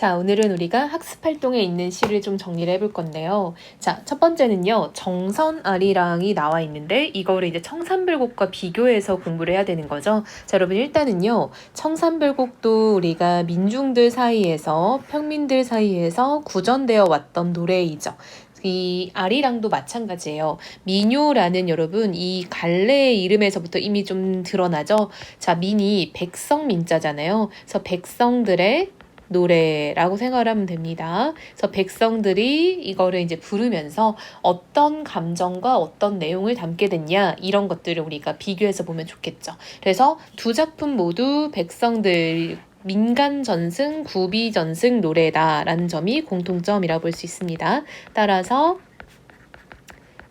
자, 오늘은 우리가 학습활동에 있는 시를 좀 정리를 해볼 건데요. 자, 첫 번째는요. 정선아리랑이 나와 있는데 이거를 이제 청산별곡과 비교해서 공부를 해야 되는 거죠. 자, 여러분 일단은요. 청산별곡도 우리가 민중들 사이에서 평민들 사이에서 구전되어 왔던 노래이죠. 이 아리랑도 마찬가지예요. 민요라는 여러분 이 갈래의 이름에서부터 이미 좀 드러나죠. 자, 민이 백성 민자잖아요. 그래서 백성들의 노래라고 생각하면 됩니다. 그래서 백성들이 이거를 이제 부르면서 어떤 감정과 어떤 내용을 담게 됐냐 이런 것들을 우리가 비교해서 보면 좋겠죠. 그래서 두 작품 모두 백성들 민간 전승, 구비 전승 노래다라는 점이 공통점이라고 볼 수 있습니다. 따라서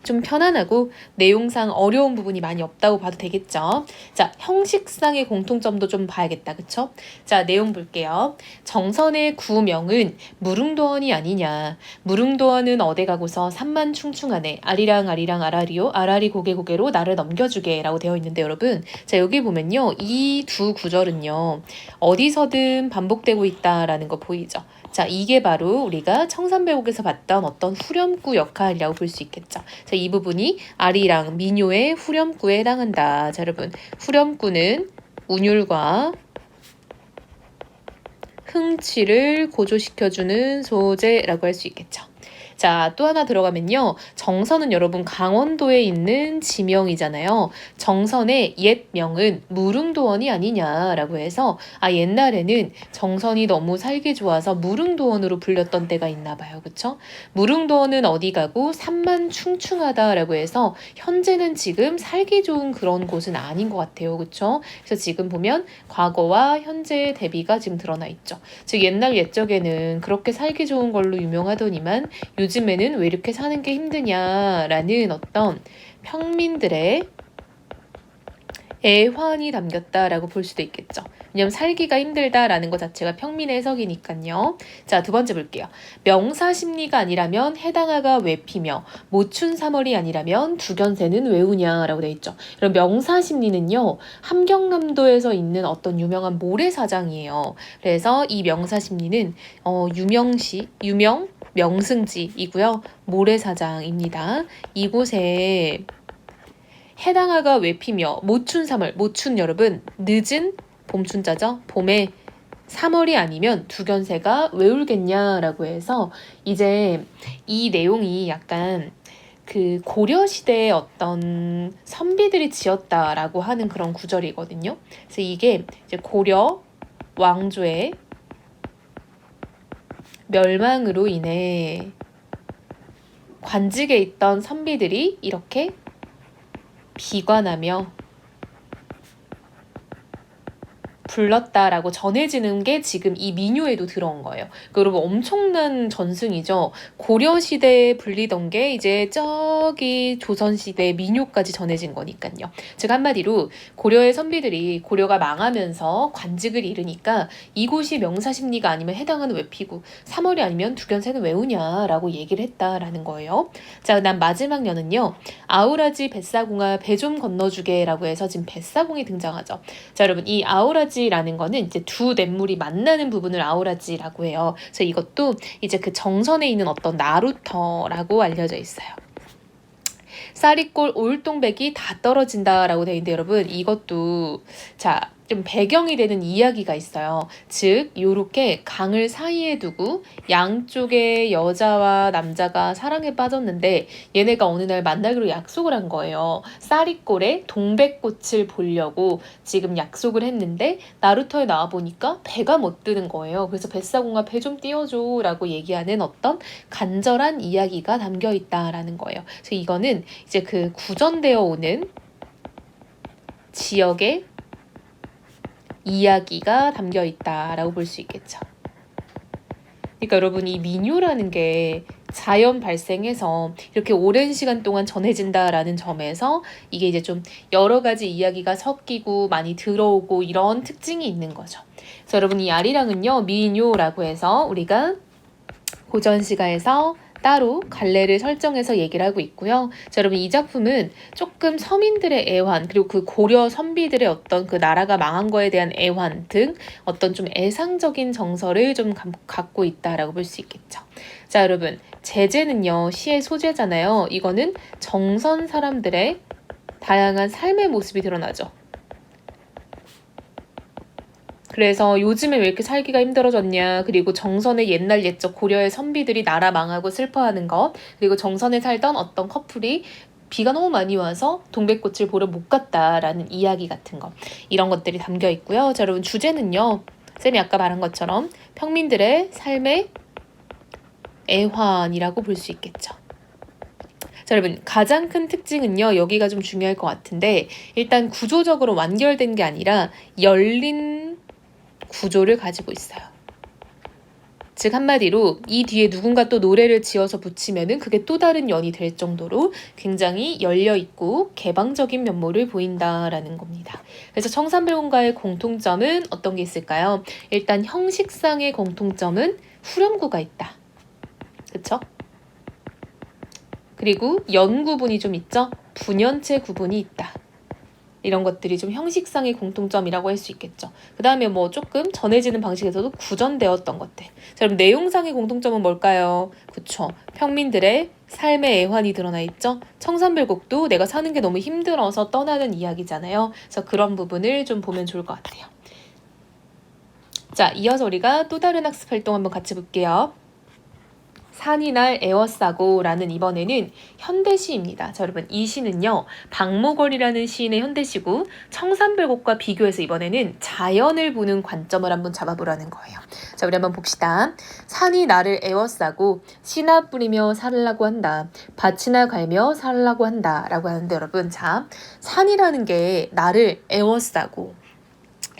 좀 편안하고 내용상 어려운 부분이 많이 없다고 봐도 되겠죠. 자, 형식상의 공통점도 좀 봐야겠다. 그쵸? 자, 내용 볼게요. 정선의 구명은 무릉도원이 아니냐. 무릉도원은 어디 가고서 산만 충충하네. 아리랑 아리랑 아라리요. 아라리 고개 고개로 나를 넘겨주게 라고 되어 있는데 여러분 자 여기 보면요. 이 두 구절은요. 어디서든 반복되고 있다라는 거 보이죠? 자, 이게 바로 우리가 청산별곡에서 봤던 어떤 후렴구 역할이라고 볼 수 있겠죠. 자, 이 부분이 아리랑 민요의 후렴구에 해당한다. 자, 여러분 후렴구는 운율과 흥취를 고조시켜주는 소재라고 할 수 있겠죠. 자, 또 하나 들어가면요. 정선은 여러분 강원도에 있는 지명이잖아요. 정선의 옛 명은 무릉도원이 아니냐라고 해서 옛날에는 정선이 너무 살기 좋아서 무릉도원으로 불렸던 때가 있나 봐요. 그쵸? 무릉도원은 어디 가고 산만 충충하다라고 해서 현재는 지금 살기 좋은 그런 곳은 아닌 것 같아요. 그쵸? 그래서 지금 보면 과거와 현재의 대비가 지금 드러나 있죠. 즉 옛날 옛적에는 그렇게 살기 좋은 걸로 유명하더니만 요즘에는 왜 이렇게 사는 게 힘드냐라는 어떤 평민들의 애환이 담겼다라고 볼 수도 있겠죠. 왜냐면 살기가 힘들다라는 것 자체가 평민의 해석이니까요. 자, 두 번째 볼게요. 명사심리가 아니라면 해당하가 왜 피며 모춘 3월이 아니라면 두견새는 왜 우냐라고 되어 있죠. 그럼 명사심리는요. 함경남도에서 있는 어떤 유명한 모래사장이에요. 그래서 이 명사심리는 유명 명승지이고요. 모래사장입니다. 이곳에 해당하가 왜 피며 모춘 3월 모춘 여러분 늦은 봄춘자죠. 봄에 3월이 아니면 두견새가 왜 울겠냐라고 해서 이제 이 내용이 약간 그 고려시대의 어떤 선비들이 지었다라고 하는 그런 구절이거든요. 그래서 이게 이제 고려 왕조의 멸망으로 인해 관직에 있던 선비들이 이렇게 비관하며 불렀다라고 전해지는 게 지금 이 민요에도 들어온 거예요. 여러분 엄청난 전승이죠. 고려시대에 불리던 게 이제 저기 조선시대 민요까지 전해진 거니까요. 즉 한마디로 고려의 선비들이 고려가 망하면서 관직을 잃으니까 이곳이 명사심리가 아니면 해당하는 왜 피고 3월이 아니면 두견새는 왜 우냐라고 얘기를 했다라는 거예요. 자, 그다음 마지막 년은요. 아우라지 뱃사공아 배 좀 건너주게라고 해서 지금 뱃사공이 등장하죠. 자, 여러분 이 아우라지라는 거는 이제 두 냇물이 만나는 부분을 아우라지라고 해요. 그래서 이것도 이제 그 정선에 있는 어떤 나루터라고 알려져 있어요. 쌀이골 올동백이 다 떨어진다라고 되어 있는데 여러분 이것도 자 좀 배경이 되는 이야기가 있어요. 즉 요렇게 강을 사이에 두고 양쪽에 여자와 남자가 사랑에 빠졌는데 얘네가 어느 날 만나기로 약속을 한 거예요. 쌀이골에 동백꽃을 보려고 지금 약속을 했는데 나루터에 나와보니까 배가 못 뜨는 거예요. 그래서 뱃사공아 배 좀 띄워줘 라고 얘기하는 어떤 간절한 이야기가 담겨 있다라는 거예요. 그래서 이거는 이제 그 구전되어 오는 지역의 이야기가 담겨 있다라고 볼 수 있겠죠. 그러니까 여러분 이 민요라는 게 자연 발생해서 이렇게 오랜 시간 동안 전해진다라는 점에서 이게 이제 좀 여러 가지 이야기가 섞이고 많이 들어오고 이런 특징이 있는 거죠. 그래서 여러분 이 아리랑은요 민요라고 해서 우리가 고전시가에서 따로 갈래를 설정해서 얘기를 하고 있고요. 자, 여러분 이 작품은 조금 서민들의 애환 그리고 그 고려 선비들의 어떤 그 나라가 망한 거에 대한 애환 등 어떤 좀 애상적인 정서를 좀 갖고 있다라고 볼 수 있겠죠. 자, 여러분 제재는요 시의 소재잖아요. 이거는 정선 사람들의 다양한 삶의 모습이 드러나죠. 그래서 요즘에 왜 이렇게 살기가 힘들어졌냐, 그리고 정선의 옛날 옛적 고려의 선비들이 나라 망하고 슬퍼하는 것, 그리고 정선에 살던 어떤 커플이 비가 너무 많이 와서 동백꽃을 보러 못 갔다라는 이야기 같은 거, 이런 것들이 담겨 있고요. 자, 여러분 주제는요 쌤이 아까 말한 것처럼 평민들의 삶의 애환이라고 볼 수 있겠죠. 자, 여러분 가장 큰 특징은요 여기가 좀 중요할 것 같은데, 일단 구조적으로 완결된 게 아니라 열린 구조를 가지고 있어요. 즉 한마디로 이 뒤에 누군가 또 노래를 지어서 붙이면은 그게 또 다른 연이 될 정도로 굉장히 열려있고 개방적인 면모를 보인다라는 겁니다. 그래서 청산별공가의 공통점은 어떤 게 있을까요? 일단 형식상의 공통점은 후렴구가 있다. 그쵸? 그리고 연 구분이 좀 있죠? 분연체 구분이 있다. 이런 것들이 좀 형식상의 공통점이라고 할 수 있겠죠. 그 다음에 뭐 조금 전해지는 방식에서도 구전되었던 것들. 자, 그럼 내용상의 공통점은 뭘까요? 그쵸. 평민들의 삶의 애환이 드러나 있죠. 청산별곡도 내가 사는 게 너무 힘들어서 떠나는 이야기잖아요. 그래서 그런 부분을 좀 보면 좋을 것 같아요. 자, 이어서 우리가 또 다른 학습 활동 한번 같이 볼게요. 산이 날 에워싸고 라는 이번에는 현대시입니다. 자, 여러분 이 시는요 박모걸이라는 시인의 현대시고 청산별곡과 비교해서 이번에는 자연을 보는 관점을 한번 잡아보라는 거예요. 자, 우리 한번 봅시다. 산이 나를 에워싸고 씨나 뿌리며 살라고 한다. 밭이나 갈며 살라고 한다 라고 하는데, 여러분 자, 산이라는 게 나를 에워싸고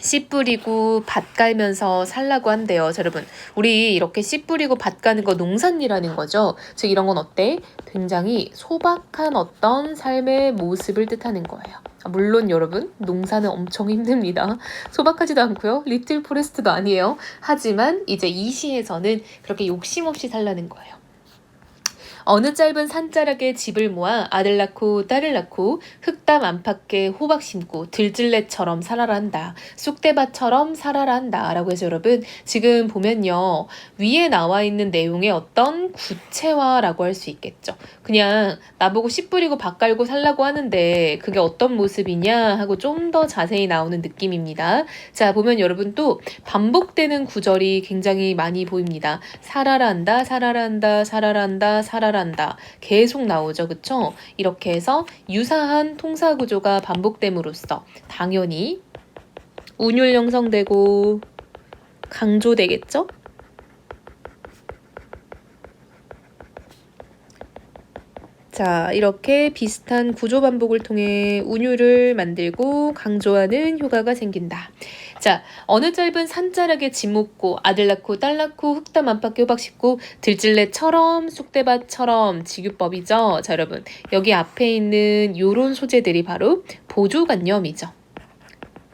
씨 뿌리고 밭 갈면서 살라고 한대요. 자, 여러분 우리 이렇게 씨 뿌리고 밭 가는 거 농산일하는 거죠. 즉 이런 건 어때? 굉장히 소박한 어떤 삶의 모습을 뜻하는 거예요. 물론 여러분 농사는 엄청 힘듭니다. 소박하지도 않고요. 리틀 포레스트도 아니에요. 하지만 이제 이 시에서는 그렇게 욕심 없이 살라는 거예요. 어느 짧은 산자락에 집을 모아 아들 낳고 딸을 낳고 흙담 안팎에 호박 심고 들질레처럼 살아라 한다. 쑥대밭처럼 살아라 한다. 라고 해서 여러분 지금 보면요 위에 나와 있는 내용의 어떤 구체화라고 할 수 있겠죠. 그냥 나보고 씨 뿌리고 밭 갈고 살라고 하는데 그게 어떤 모습이냐 하고 좀 더 자세히 나오는 느낌입니다. 자, 보면 여러분 또 반복되는 구절이 굉장히 많이 보입니다. 살아라 한다, 살아라 한다, 살아라 한다, 살아라 한다. 계속 나오죠. 그쵸? 이렇게 해서 유사한 통사 구조가 반복됨으로써 당연히 운율 형성되고 강조되겠죠? 자, 이렇게 비슷한 구조 반복을 통해 운율을 만들고 강조하는 효과가 생긴다. 자, 어느 짧은 산자락에 집 묻고 아들 낳고 딸 낳고 흙담 안팎에 호박 심고 들질레처럼 쑥대밭처럼 직유법이죠. 자, 여러분 여기 앞에 있는 요런 소재들이 바로 보조관념이죠.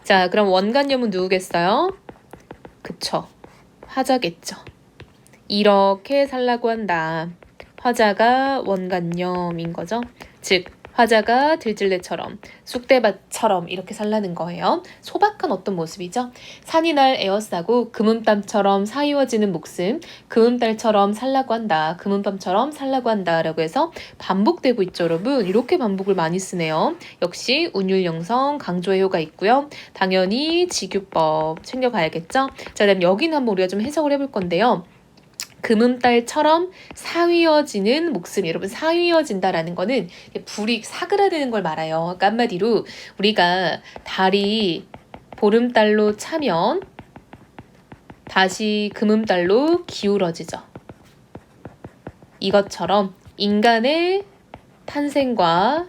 자, 그럼 원관념은 누구겠어요? 그쵸, 화자겠죠. 이렇게 살라고 한다. 화자가 원관념인 거죠. 즉 화자가 들질레처럼 쑥대밭처럼 이렇게 살라는 거예요. 소박한 어떤 모습이죠. 산이 날 에워싸고 금은땀처럼 사이워지는 목숨, 금은달처럼 살라고 한다. 금은밤처럼 살라고 한다 라고 해서 반복되고 있죠. 여러분 이렇게 반복을 많이 쓰네요. 역시 운율 형성 강조의 효가 있고요. 당연히 직유법 챙겨가야겠죠. 자, 그다음 여기는 한번 우리가 좀 해석을 해볼 건데요. 금음달처럼 사위어지는 목숨. 여러분 사위어진다라는 거는 불이 사그라드는 걸 말해요. 그러니까 한마디로 우리가 달이 보름달로 차면 다시 금음달로 기울어지죠. 이것처럼 인간의 탄생과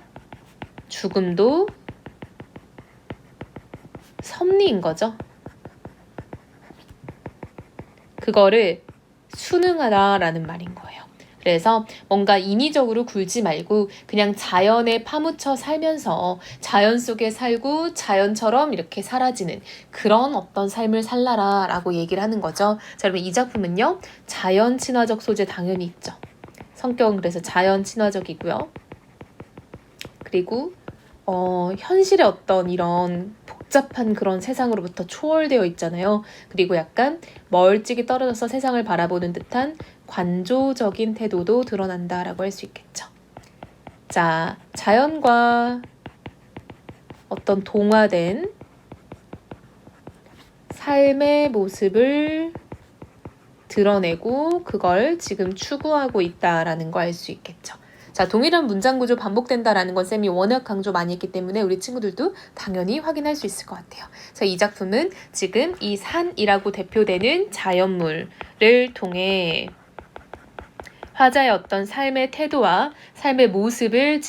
죽음도 섭리인 거죠. 그거를 순응하다라는 말인 거예요. 그래서 뭔가 인위적으로 굴지 말고 그냥 자연에 파묻혀 살면서 자연 속에 살고 자연처럼 이렇게 사라지는 그런 어떤 삶을 살라라 라고 얘기를 하는 거죠. 자, 여러분 이 작품은요 자연 친화적 소재 당연히 있죠. 성격은 그래서 자연 친화적이고요. 그리고 현실의 어떤 이런 복잡한 그런 세상으로부터 초월되어 있잖아요. 그리고 약간 멀찍이 떨어져서 세상을 바라보는 듯한 관조적인 태도도 드러난다라고 할 수 있겠죠. 자, 자연과 어떤 동화된 삶의 모습을 드러내고 그걸 지금 추구하고 있다라는 거 알 수 있겠죠. 자, 동일한 문장 구조 반복된다라는 건 쌤이 워낙 강조 많이 했기 때문에 우리 친구들도 당연히 확인할 수 있을 것 같아요. 자, 이 작품은 지금 이 산이라고 대표되는 자연물을 통해 화자의 어떤 삶의 태도와 삶의 모습을